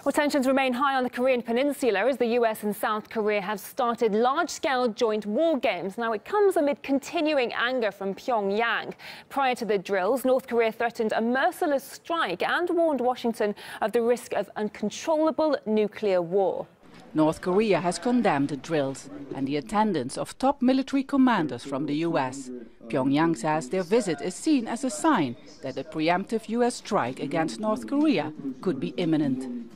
Well, tensions remain high on the Korean peninsula as the US and South Korea have started large-scale joint war games. Now, it comes amid continuing anger from Pyongyang. Prior to the drills, North Korea threatened a merciless strike and warned Washington of the risk of uncontrollable nuclear war. North Korea has condemned the drills and the attendance of top military commanders from the US. Pyongyang says their visit is seen as a sign that a preemptive US strike against North Korea could be imminent.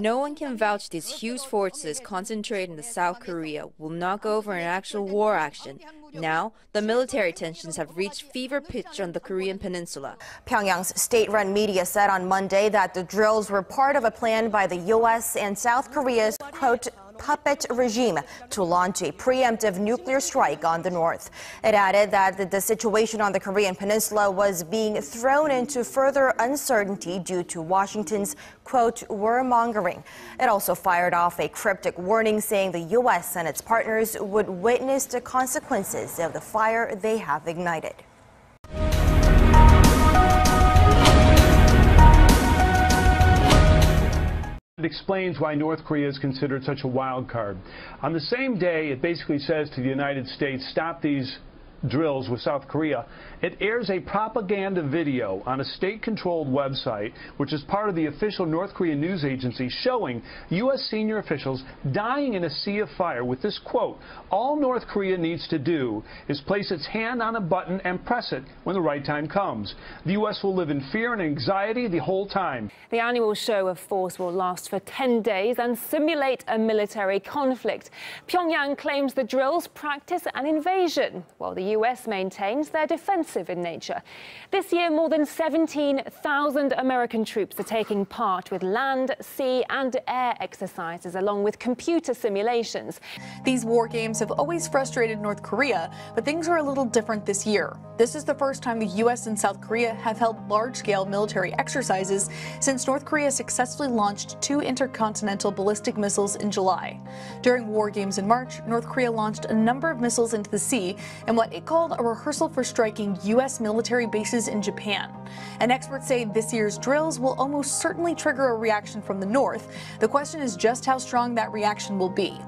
No one can vouch these huge forces concentrated in the South Korea will not go for an actual war action. Now, the military tensions have reached fever pitch on the Korean peninsula. Pyongyang's state-run media said on Monday that the drills were part of a plan by the U.S. and South Korea's, quote, puppet regime to launch a preemptive nuclear strike on the north. It added that the situation on the Korean peninsula was being thrown into further uncertainty due to Washington's, quote, warmongering. It also fired off a cryptic warning saying the U.S. and its partners would witness the consequences of the fire they have ignited. It explains why North Korea is considered such a wild card. On the same day, it basically says to the United States, stop these drills with South Korea. It airs a propaganda video on a state-controlled website, which is part of the official North Korean news agency, showing U.S. senior officials dying in a sea of fire with this quote, all North Korea needs to do is place its hand on a button and press it when the right time comes. The U.S. will live in fear and anxiety the whole time. The annual show of force will last for 10 days and simulate a military conflict. Pyongyang claims the drills practice an invasion, while the U.S. maintains they're defensive in nature. This year, more than 17,000 American troops are taking part with land, sea and air exercises, along with computer simulations. These war games have always frustrated North Korea, but things are a little different this year. This is the first time the U.S. and South Korea have held large-scale military exercises since North Korea successfully launched 2 intercontinental ballistic missiles in July. During war games in March, North Korea launched a number of missiles into the sea in what it called a rehearsal for striking U.S. military bases in Japan. And experts say this year's drills will almost certainly trigger a reaction from the North. The question is just how strong that reaction will be.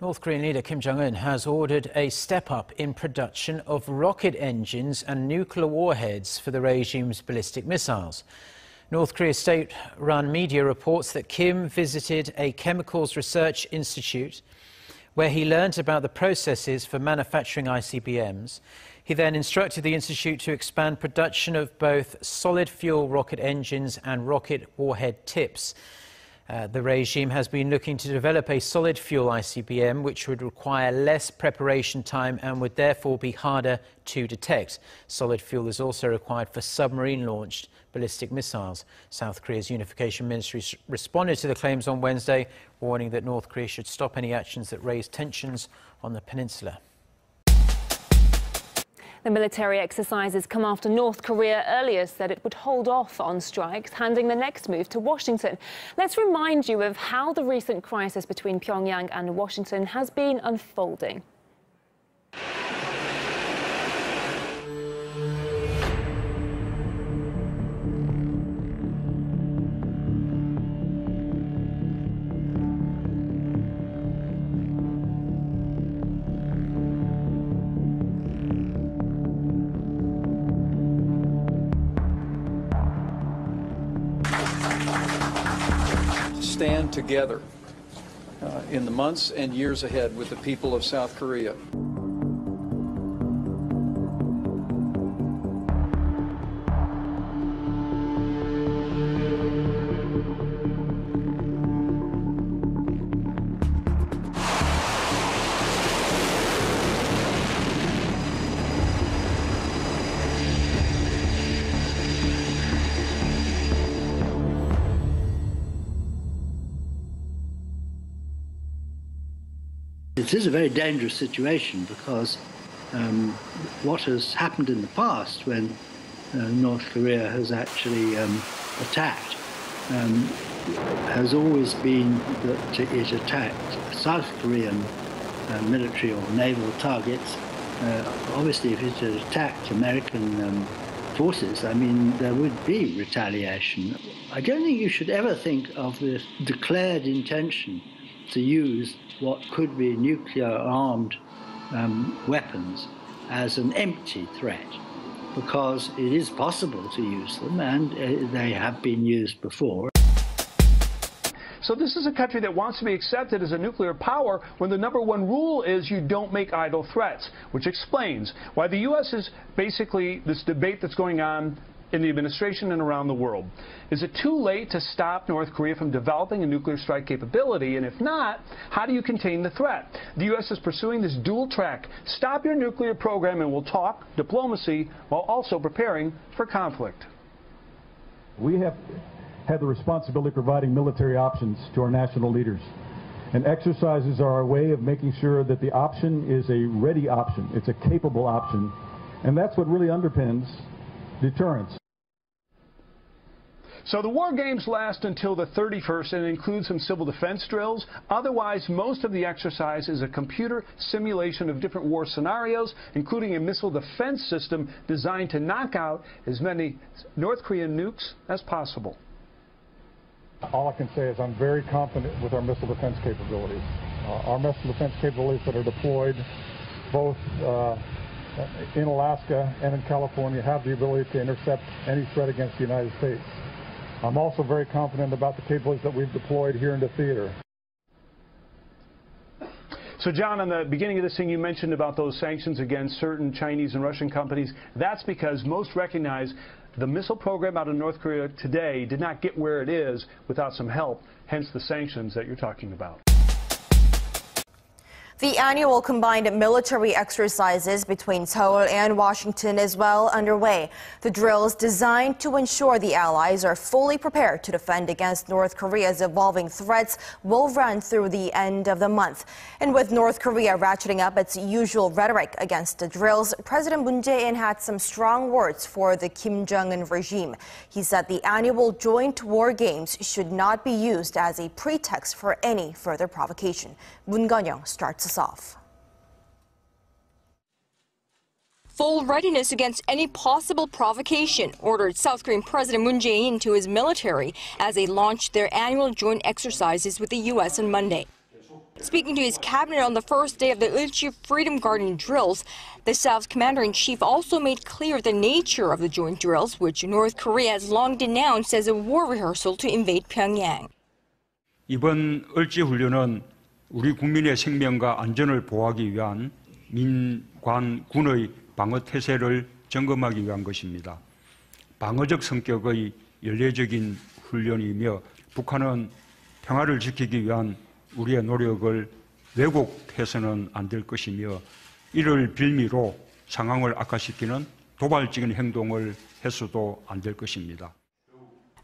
North Korean leader Kim Jong-un has ordered a step-up in production of rocket engines and nuclear warheads for the regime's ballistic missiles. North Korea's state-run media reports that Kim visited a chemicals research institute where he learned about the processes for manufacturing ICBMs. He then instructed the institute to expand production of both solid-fuel rocket engines and rocket warhead tips. The regime has been looking to develop a solid-fuel ICBM, which would require less preparation time and would therefore be harder to detect. Solid fuel is also required for submarine-launched ballistic missiles. South Korea's Unification Ministry responded to the claims on Wednesday, warning that North Korea should stop any actions that raise tensions on the peninsula. The military exercises come after North Korea earlier said it would hold off on strikes, handing the next move to Washington. Let's remind you of how the recent crisis between Pyongyang and Washington has been unfolding. Stand together in the months and years ahead with the people of South Korea. It is a very dangerous situation because what has happened in the past when North Korea has actually attacked has always been that it attacked South Korean military or naval targets. Obviously, if it had attacked American forces, I mean, there would be retaliation. I don't think you should ever think of this declared intention to use what could be nuclear-armed weapons as an empty threat, because it is possible to use them, and they have been used before. So this is a country that wants to be accepted as a nuclear power when the #1 rule is you don't make idle threats, which explains why the U.S. is basically this debate that's going on in the administration and around the world. Is it too late to stop North Korea from developing a nuclear strike capability? And if not, how do you contain the threat? The U.S. is pursuing this dual track. Stop your nuclear program and we'll talk diplomacy while also preparing for conflict. We have had the responsibility of providing military options to our national leaders. And exercises are our way of making sure that the option is a ready option. It's a capable option. And that's what really underpins deterrence. So the war games last until the 31st and include some civil defense drills. Otherwise, most of the exercise is a computer simulation of different war scenarios, including a missile defense system designed to knock out as many North Korean nukes as possible. All I can say is I'm very confident with our missile defense capabilities. Our missile defense capabilities that are deployed both in Alaska and in California have the ability to intercept any threat against the United States. I'm also very confident about the capabilities that we've deployed here into theater. So, John, on the beginning of this thing, you mentioned about those sanctions against certain Chinese and Russian companies. That's because most recognize the missile program out of North Korea today did not get where it is without some help, hence the sanctions that you're talking about. The annual combined military exercises between Seoul and Washington is well underway. The drills designed to ensure the allies are fully prepared to defend against North Korea's evolving threats will run through the end of the month. And with North Korea ratcheting up its usual rhetoric against the drills, President Moon Jae-in had some strong words for the Kim Jong-un regime. He said the annual joint war games should not be used as a pretext for any further provocation. Moon Gun-young starts us off. Full readiness against any possible provocation, ordered South Korean President Moon Jae-in to his military as they launched their annual joint exercises with the U.S. on Monday. Speaking to his cabinet on the first day of the Ilchi Freedom Garden drills, the South's commander-in-chief also made clear the nature of the joint drills, which North Korea has long denounced as a war rehearsal to invade Pyongyang. 이번 을지 훈련은 우리 국민의 생명과 안전을 보호하기 위한 민관군의 방어 태세를 점검하기 위한 것입니다. 방어적 성격의 연례적인 훈련이며 북한은 평화를 지키기 위한 우리의 노력을 왜곡해서는 안 될 것이며 이를 빌미로 상황을 악화시키는 도발적인 행동을 해서도 안 될 것입니다.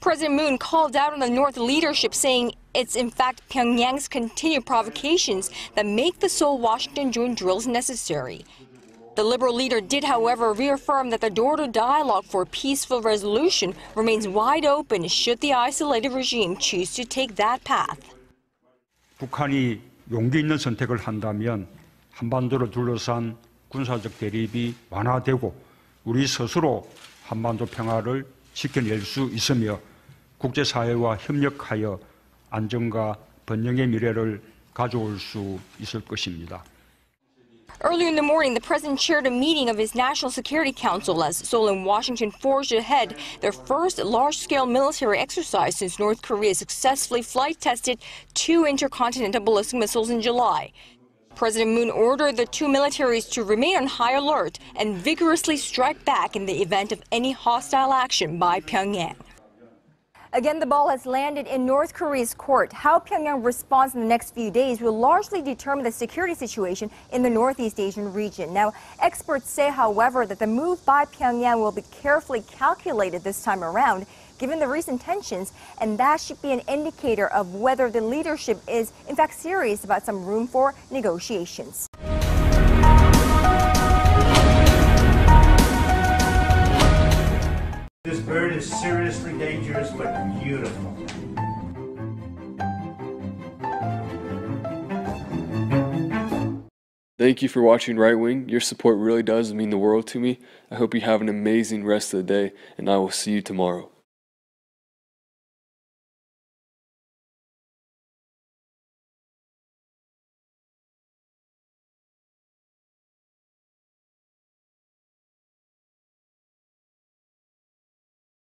President Moon called out on the North leadership, saying it's in fact Pyongyang's continued provocations that make the Seoul-Washington joint drills necessary. The liberal leader did, however, reaffirm that the door to dialogue for peaceful resolution remains wide open should the isolated regime choose to take that path. 북한이 용기 있는 선택을 한다면 한반도를 둘러싼 군사적 대립이 완화되고 우리 스스로 한반도 평화를 지켜낼 수 있으며 국제사회와 협력하여 안정과 번영의 미래를 가져올 수 있을 것입니다. Earlier in the morning, the president chaired a meeting of his National Security Council as Seoul and Washington forged ahead their first large-scale military exercise since North Korea successfully flight-tested 2 intercontinental ballistic missiles in July. President Moon ordered the two militaries to remain on high alert and vigorously strike back in the event of any hostile action by Pyongyang. Again, the ball has landed in North Korea's court. How Pyongyang responds in the next few days will largely determine the security situation in the Northeast Asian region. Now, experts say, however, that the move by Pyongyang will be carefully calculated this time around given the recent tensions, and that should be an indicator of whether the leadership is in fact serious about some room for negotiations. This bird is seriously dangerous but beautiful. Thank you for watching Right Wing. Your support really does mean the world to me. I hope you have an amazing rest of the day, and I will see you tomorrow.